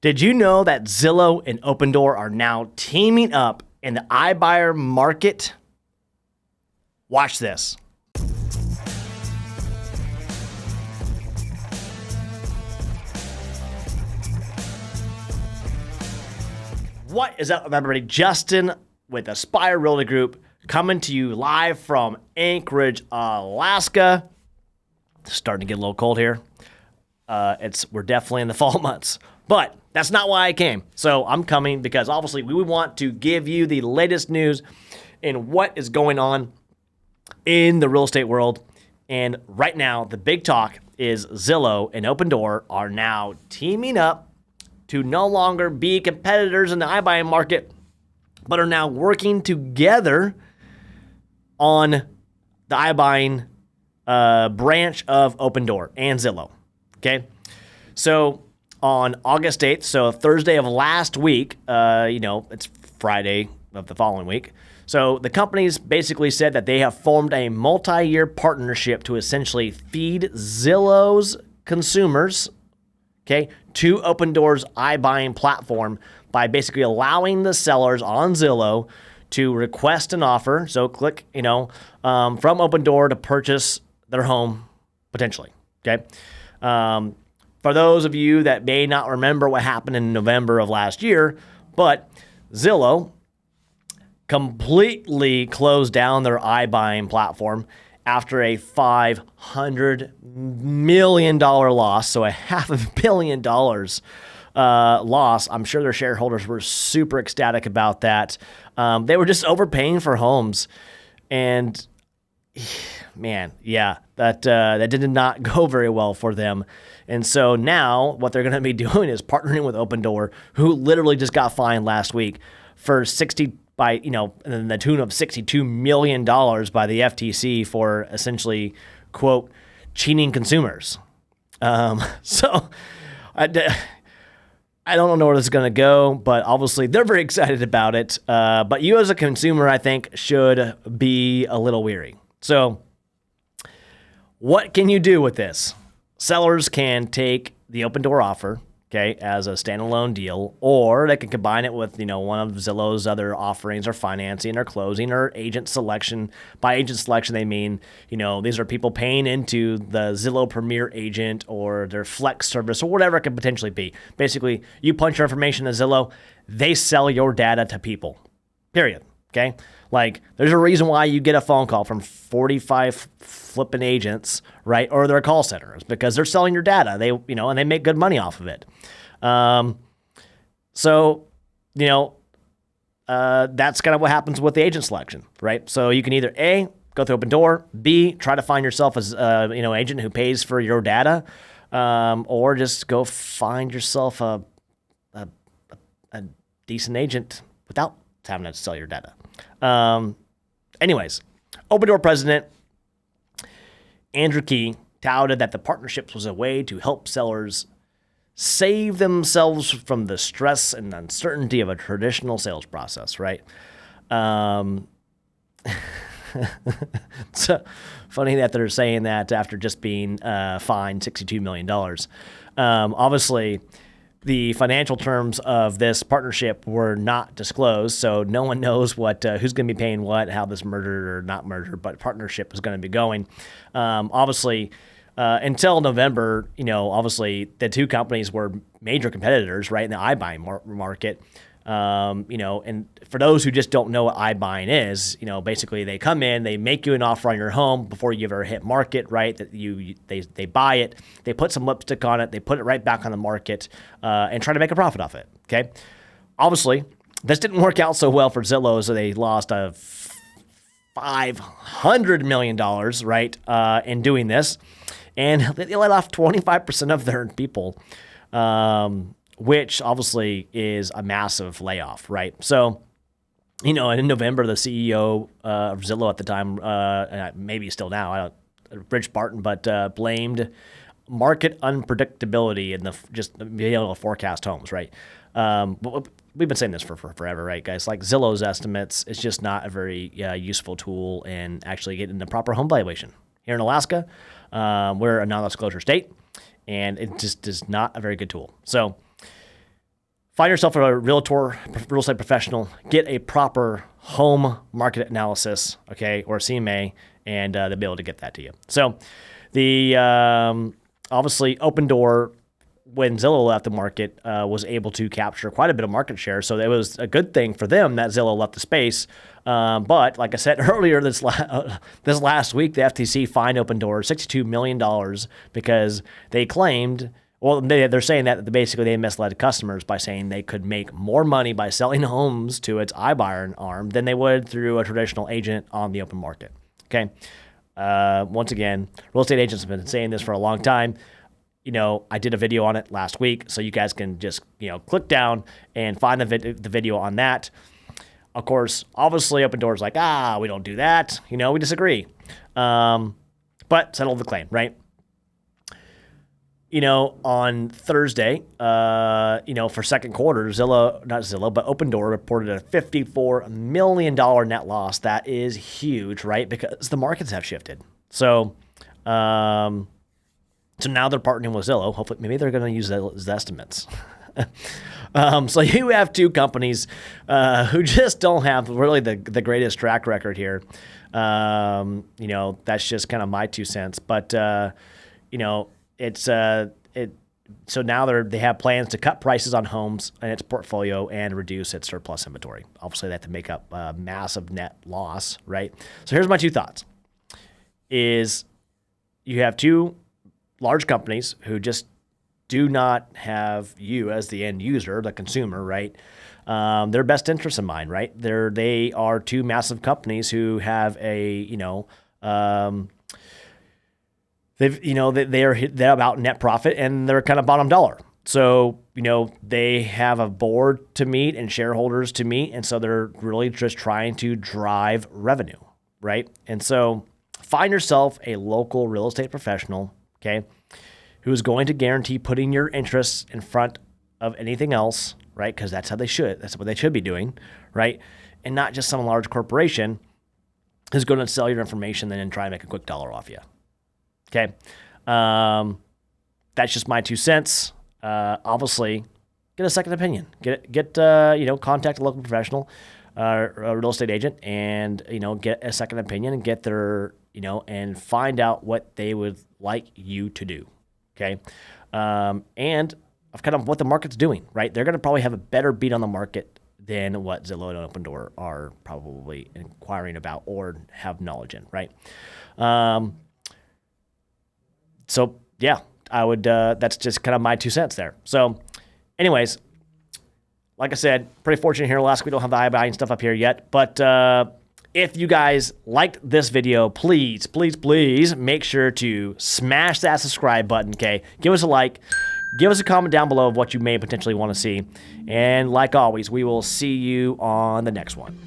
Did you know that Zillow and Open Door are now teaming up in the iBuyer market? Watch this. What is up, everybody? Justin with Aspire Realty Group coming to you live from Anchorage, Alaska. It's starting to get a little cold here. We're definitely in the fall months, but that's not why I came. So I'm coming because obviously we want to give you the latest news in what is going on in the real estate world. And right now, the big talk is Zillow and Open Door are now teaming up to no longer be competitors in the iBuying market, but are now working together on the iBuying branch of Open Door and Zillow. Okay, so on August 8th, so Thursday of last week, it's Friday of the following week. So the companies basically said that they have formed a multi-year partnership to essentially feed Zillow's consumers, okay, to Open Door's iBuying platform by basically allowing the sellers on Zillow to request an offer. So click, from Open Door to purchase their home potentially, okay? For those of you that may not remember what happened in November of last year, but Zillow completely closed down their iBuying platform after a $500 million loss, so a $500 million loss. I'm sure their shareholders were super ecstatic about that. They were just overpaying for homes, and man, yeah, that did not go very well for them. And so now what they're going to be doing is partnering with Open Door, who literally just got fined last week for in the tune of $62 million by the FTC for essentially, quote, cheating consumers. So I don't know where this is going to go, but obviously they're very excited about it. But you as a consumer, I think, should be a little weary. So what can you do with this? Sellers can take the Open Door offer, okay, as a standalone deal, or they can combine it with, one of Zillow's other offerings or financing or closing or agent selection. By agent selection, they mean, these are people paying into the Zillow Premier agent or their Flex service or whatever it could potentially be. Basically, you punch your information to Zillow, they sell your data to people, period, okay? Like, there's a reason why you get a phone call from 45 flipping agents, right? Or their call centers, because they're selling your data. They, and they make good money off of it. That's kind of what happens with the agent selection, right? So you can either A, go through Open Door, B, try to find yourself as agent who pays for your data, or just go find yourself a decent agent without having to sell your data. Anyways, Open Door president Andrew Key touted that the partnerships was a way to help sellers save themselves from the stress and uncertainty of a traditional sales process, right? It's funny that they're saying that after just being fined $62 million. Obviously, the financial terms of this partnership were not disclosed, so no one knows what who's going to be paying what, how this merger or not merger, but partnership is going to be going. Obviously, until November, obviously the two companies were major competitors, right, in the iBuying market. And for those who just don't know what iBuying is, basically they come in, they make you an offer on your home before you ever hit market, right? That they buy it, they put some lipstick on it, they put it right back on the market, and try to make a profit off it. Okay, obviously this didn't work out so well for Zillow, so they lost $500 million, right, in doing this, and they let off 25% of their people. Which obviously is a massive layoff, right? So, and in November, the CEO of Zillow at the time, maybe still now, Rich Barton, but blamed market unpredictability and just being able to forecast homes, right? But we've been saying this for forever, right, guys? Like Zillow's estimates is just not a very useful tool in actually getting the proper home valuation. Here in Alaska, we're a non-disclosure state, and it just is not a very good tool. So Find yourself a realtor, real estate professional, get a proper home market analysis, okay, or a CMA, and they'll be able to get that to you. So the obviously Open Door, when Zillow left the market, was able to capture quite a bit of market share. So it was a good thing for them that Zillow left the space. But like I said earlier, this last week, the FTC fined Open Door $62 million because they claimed, well, they're saying that basically they misled customers by saying they could make more money by selling homes to its iBuyer arm than they would through a traditional agent on the open market. Okay. Once again, real estate agents have been saying this for a long time. I did a video on it last week, so you guys can just, click down and find the video on that. Of course, obviously, Open Door is like, we don't do that. We disagree. But settle the claim, right? On Thursday, for second quarter, but Open Door reported a $54 million net loss. That is huge, right? Because the markets have shifted. So now they're partnering with Zillow. Hopefully, maybe they're going to use those estimates. So you have two companies who just don't have really the greatest track record here. That's just kind of my 2 cents. But so now they have plans to cut prices on homes in its portfolio and reduce its surplus inventory. Obviously, they have to make up a massive net loss, right? So here's my two thoughts: is you have two large companies who just do not have you as the end user, the consumer, right? Their best interests in mind, right? They are two massive companies who have they're about net profit and they're kind of bottom dollar. So, they have a board to meet and shareholders to meet. And so they're really just trying to drive revenue, right? And so find yourself a local real estate professional, okay, who is going to guarantee putting your interests in front of anything else, right? Because that's how they should. That's what they should be doing, right? And not just some large corporation who's going to sell your information and then try and make a quick dollar off you. Okay, that's just my 2 cents. Obviously, get a second opinion. Contact a local professional, a real estate agent, and get a second opinion and get their and find out what they would like you to do. Okay, and of kind of what the market's doing. Right, they're going to probably have a better beat on the market than what Zillow and Open Door are probably inquiring about or have knowledge in. Right. So yeah, I would, that's just kind of my 2 cents there. So anyways, like I said, pretty fortunate here. Last week, we don't have the iBuying stuff up here yet, but if you guys liked this video, please make sure to smash that subscribe button. Okay. Give us a like, give us a comment down below of what you may potentially want to see. And like always, we will see you on the next one.